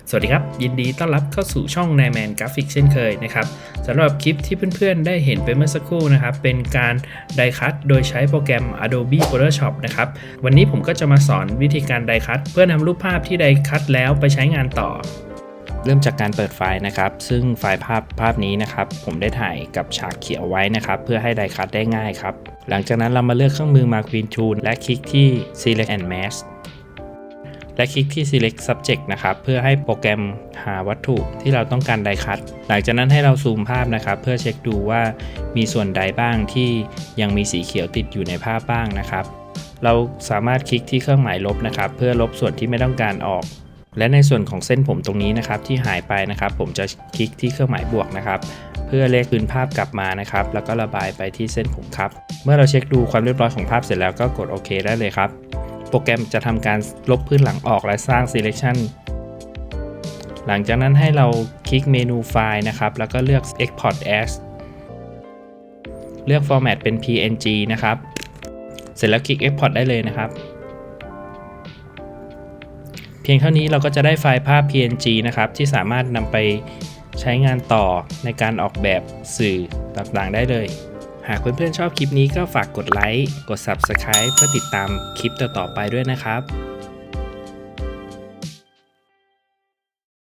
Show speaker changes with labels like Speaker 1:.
Speaker 1: สวัสดีครับยินดีต้อนรับเข้าสู่ช่อง Naiman Graphics เช่นเคยนะครับสำหรับคลิปที่เพื่อนๆได้เห็นไปเมื่อสักครู่นะครับเป็นการไดคัตโดยใช้โปรแกรม Adobe Photoshop นะครับวันนี้ผมก็จะมาสอนวิธีการไดคัตเพื่อนำรูปภาพที่ไดคัตแล้วไปใช้งานต่อเริ่มจากการเปิดไฟล์นะครับซึ่งไฟล์ภาพนี้นะครับผมได้ถ่ายกับฉากเขียวไว้นะครับเพื่อให้ไดคัตได้ง่ายครับหลังจากนั้นเรามาเลือกเครื่องมือ Marquee Tool และคลิกที่ Select and Maskและคลิกที่ Select Subject นะครับเพื่อให้โปรแกรมหาวัตถุที่เราต้องการไดคัตหลังจากนั้นให้เราซูมภาพนะครับเพื่อเช็คดูว่ามีส่วนใดบ้างที่ยังมีสีเขียวติดอยู่ในภาพบ้างนะครับเราสามารถคลิกที่เครื่องหมายลบนะครับเพื่อลบส่วนที่ไม่ต้องการออกและในส่วนของเส้นผมตรงนี้นะครับที่หายไปนะครับผมจะคลิกที่เครื่องหมายบวกนะครับเพื่อเรียกคืนภาพกลับมานะครับแล้วก็ระบายไปที่เส้นผมครับเมื่อเราเช็คดูความเรียบร้อยของภาพเสร็จแล้วก็กดโอเคได้เลยครับโปรแกรมจะทำการลบพื้นหลังออกและสร้าง selection หลังจากนั้นให้เราคลิกเมนูไฟล์นะครับแล้วก็เลือก export as เลือก format เป็น png นะครับเสร็จแล้วคลิก export ได้เลยนะครับเพียงเท่านี้เราก็จะได้ไฟล์ภาพ png นะครับที่สามารถนำไปใช้งานต่อในการออกแบบสื่อต่างๆได้เลยหากเพื่อนๆชอบคลิปนี้ก็ฝากกดไลค์กด Subscribe เพื่อติดตามคลิปต่อๆไปด้วยนะครับ